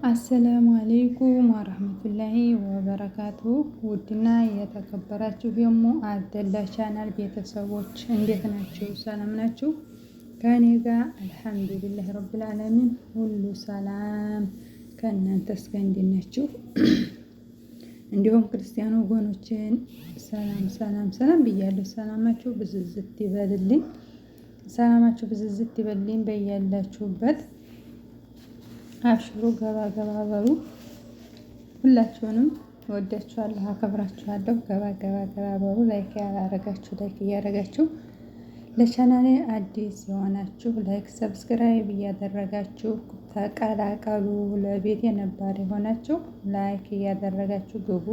አሰላሙ አሌይኩም ወረህመቱላሂ ወበረካቱ። ውድና የተከበራችሁ የሙ አብደላ ቻናል ቤተሰቦች እንዴት ናችሁ? ሰላም ናችሁ? ከእኔ ጋር አልሐምዱሊላህ ረብል ዓለሚን ሁሉ ሰላም። ከእናንተስ ጋር እንዴት ናችሁ? እንዲሁም ክርስቲያን ወገኖችን ሰላም ብያለሁ። ሰላማችሁ ብዝዝት ይበልልኝ። ሰላማችሁ ብዝዝት ይበልልኝ በያላችሁበት። አብሽሩ ገባ ገባ በሉ። ሁላችሁንም ወዳችኋለሁ፣ አከብራችኋለሁ። ገባ ገባ ገባ በሉ። ላይክ እያደረጋችሁ ለቻናሌ አዲስ የሆናችሁ ላይክ ሰብስክራይብ እያደረጋችሁ ተቀላቀሉ። ለቤት ነባር የሆናችሁ ላይክ እያደረጋችሁ ግቡ።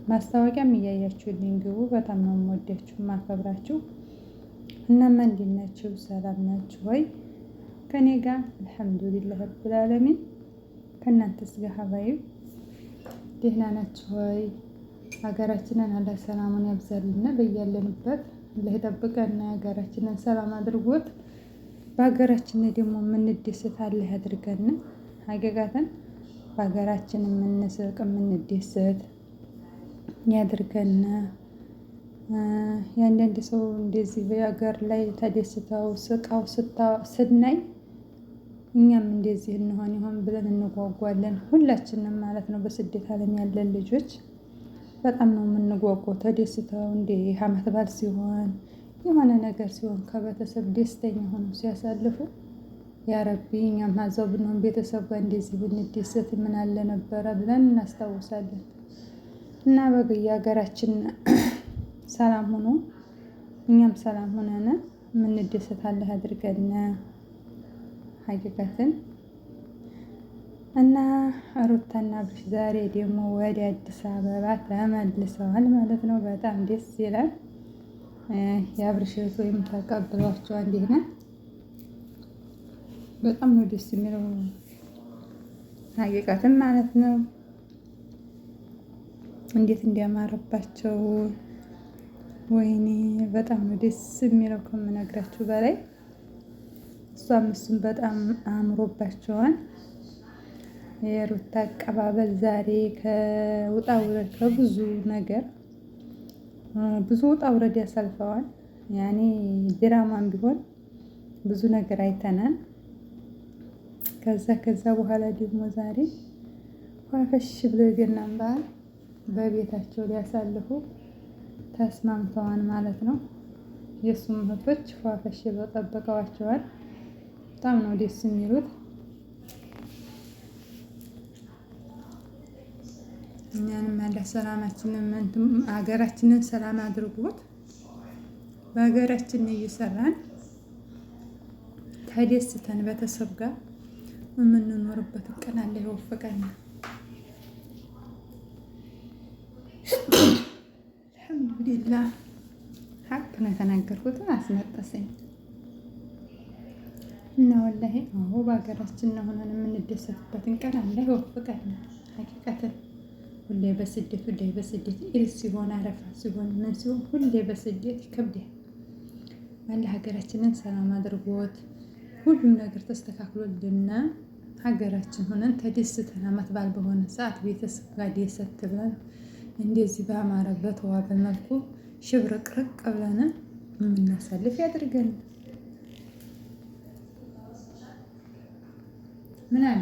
ማስታወቂያም እያያችሁልኝ ግቡ። በጣም ነው የምወዳችሁ ማከብራችሁ። እናማ እንዴት ናችሁ? ሰላም ናችሁ ወይ? ከኔ ጋር አልሐምዱሊላህ ረብል ዓለሚን። ከእናንተስ ጋር ሀባይብ ደህና ናችሁ ወይ? ሀገራችንን አላህ ሰላሙን ያብዛልና በያለንበት አላህ ይጠብቀን። ሀገራችንን ሰላም አድርጎት በሀገራችን ደግሞ የምንደሰት አላህ ያድርገን። ሀቂቃተን በሀገራችን የምንስቅ የምንደሰት ያድርገን። የአንዳንድ ሰው እንደዚህ በሀገር ላይ ተደስተው ስቃው ስናይ እኛም እንደዚህ እንሆን ይሆን ብለን እንጓጓለን። ሁላችንም ማለት ነው። በስደት ዓለም ያለን ልጆች በጣም ነው የምንጓጓው። ተደስተው እንደ ዓመት በዓል ሲሆን የሆነ ነገር ሲሆን ከቤተሰብ ደስተኛ ሆነው ሲያሳልፉ ያ ረቢ እኛም ሀዛው ብንሆን ቤተሰብ ጋር እንደዚህ ብንደሰት ምን አለ ነበረ ብለን እናስታውሳለን። እና በግያ ሀገራችን ሰላም ሆኖ እኛም ሰላም ሆነን የምንደሰት አላህ አድርገን ሀቂቃትን። እና ሩታና አብርሽ ዛሬ ደግሞ ወደ አዲስ አበባ ተመልሰዋል ማለት ነው። በጣም ደስ ይላል። የአብርሽ ወይም ተቀብሏቸዋል። እንዴት ነው? በጣም ነው ደስ የሚለው ሀቂቃትን ማለት ነው። እንዴት እንዲያማረባቸው ወይኔ በጣም ነው ደስ የሚለው ከምነግራችሁ በላይ። እሷም እሱም በጣም አምሮባቸዋል። የሩታ አቀባበል ዛሬ ከውጣ ውረድ ከብዙ ነገር ብዙ ውጣ ውረድ ያሳልፈዋል። ያኔ ድራማም ቢሆን ብዙ ነገር አይተናል። ከዛ በኋላ ደግሞ ዛሬ ፏፈሽ ብሎ የገናን በዓል በቤታቸው ሊያሳልፉ ተስማምተዋል ማለት ነው። የእሱም እህቶች ፏፈሽ ብለው ጠብቀዋቸዋል። በጣም ነው ደስ የሚሉት። እኛንም ያለ ሰላማችንን ሀገራችንን ሰላም አድርጎት በሀገራችን እየሰራን ተደስተን ቤተሰብ ጋር የምንኖርበት ቀን አለ ይወፍቀን። አልሐምዱሊላህ ሀቅ ነው የተናገርኩት። አስነጠሰኝ እና ወላሂ አዎ በሀገራችን ሆነን የምንደሰትበትን ቀን አላህ ይወፍቀን። ሀቂቀትን ሁሌ በስደት ኢድ ሲሆን አረፋ ሲሆን ምን ሲሆን ሁሌ በስደት ይከብዳል። አላህ ሀገራችንን ሰላም አድርጎት ሁሉም ነገር ተስተካክሎልና ሀገራችን ሆነን ተደስተን ዓመት በዓል በሆነ ሰዓት ቤተሰብ ጋር ደሰት ብለን እንደዚህ በአማረ በተዋበ መልኩ ሽብርቅርቅ ብለን የምናሳልፍ ያድርገን። ምን አለ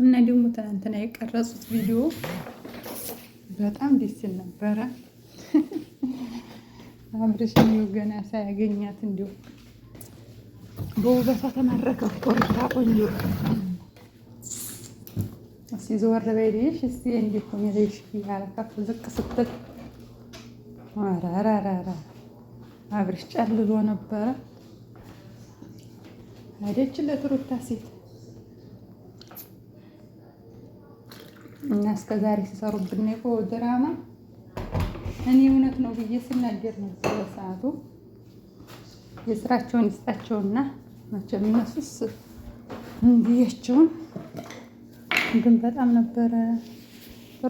እና ደግሞ ትናንትና የቀረጹት ቪዲዮ በጣም ደስ ይል ነበረ። አብርሽ ገና ሳያገኛት እንዲሁ በውበቷ ተማረከ። ቆርጣ ቆንጆ እስኪ ዘወር በይልሽ እስኪ እንዴት ሆነልሽ ያለ ከፍ ዝቅ ስትል አራራራ አብርሽ ጨልሎ ነበረ። ሄደችለት ሩታ ሴት እና እስከዛሬ ሲሰሩብን የቆ ድራማ እኔ እውነት ነው ብዬ ስናገር ነው በሰዓቱ የስራቸውን ይስጣቸውና መቼም እነሱስ እንዲያቸውን ግን በጣም ነበረ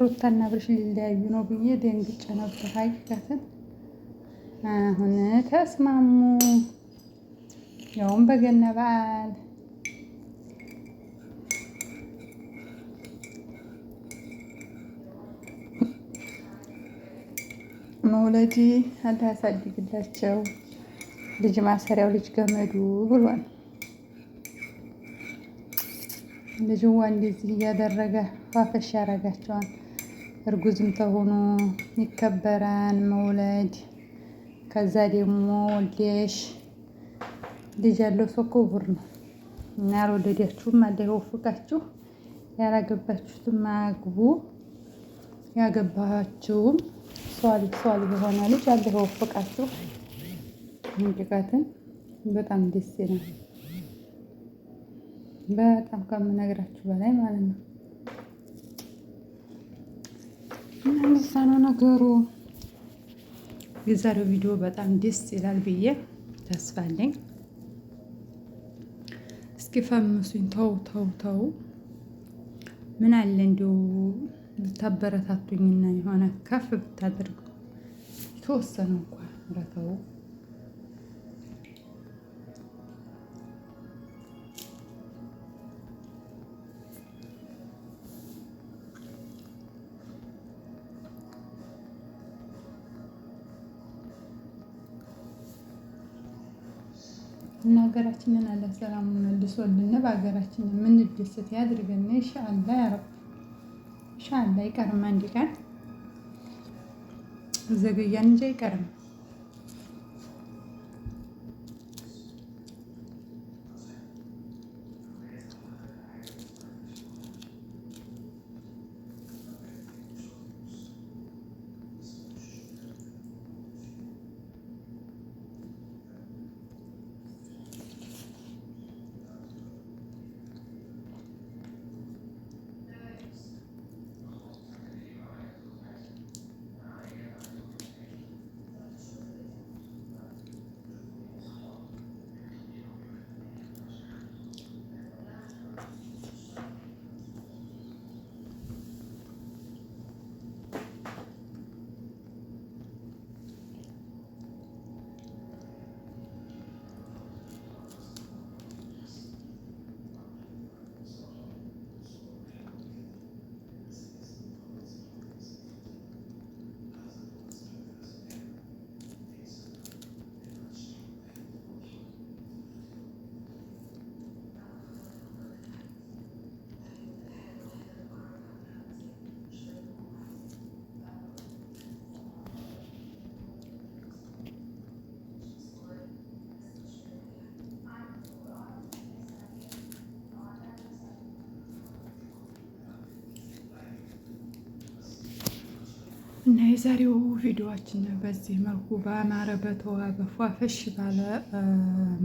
ሩታና አብርሽ ሊለያዩ ነው ብዬ ደንግጬ ነበር። ሀቂቀትን አሁን ተስማሙ። ያውም በገና በዓል መውለድ አላህ ያሳድግላቸው። ልጅ ማሰሪያው ልጅ ገመዱ ብሏል። ልጅዋ እንደዚህ እያደረገ ፋፈሽ ያደርጋቸዋል። እርጉዝም ተሆኑ ይከበራል መውለድ። ከዛ ደግሞ ወልደሽ ልጅ ያለው ሰው ክቡር ነው እና ያልወለዳችሁም አላህ ይወፍቃችሁ። ያላገባችሁትም አግቡ። ያገባችሁም ሷሊህ የሆነ ልጅ አላህ ይወፍቃችሁ። ሀቂቀትን በጣም ደስ ይላል። በጣም ከምነግራችሁ በላይ ማለት ነው። እና እንደዛ ነው ነገሩ። የዛሬው ቪዲዮ በጣም ደስ ይላል ብዬ ተስፋ አለኝ። እስኪ ፈምሱኝ። ተው ምን አለ እንዲሁ ብታበረታቱኝና የሆነ ከፍ ብታደርጉ የተወሰነ እንኳን ረተው እና ሀገራችንን አላህ ሰላሙን መልሶልን በሀገራችን የምንደሰት ያድርገን። ኢንሻአላህ ያ ረብ ኢንሻአላህ። አይቀርም አንድ ቀን ዘገያን እንጂ አይቀርም። እና የዛሬው ቪዲዮአችን በዚህ መልኩ በአማረ በተዋበ ፏፈሽ ባለ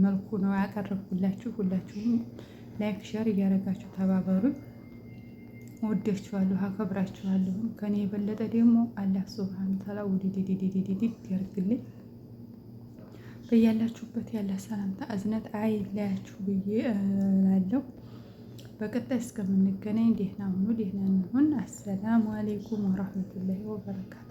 መልኩ ነው ያቀረብኩላችሁ። ሁላችሁም ላይክ ሸር እያደረጋችሁ ተባበሩኝ። ወዳችኋለሁ፣ አከብራችኋለሁ። ከኔ የበለጠ ደግሞ አላህ ሱብሃነሁ ወተዓላ ውዲዲዲዲዲዲ ያርግልኝ። በያላችሁበት ያለ ሰላምታ እዝነት አይለያችሁ ብዬ እላለሁ። በቀጣይ እስከምንገናኝ ደህና ሁኑ፣ ደህና እንሁን። አሰላሙ አለይኩም ወራህመቱላሂ ወበረካቱ።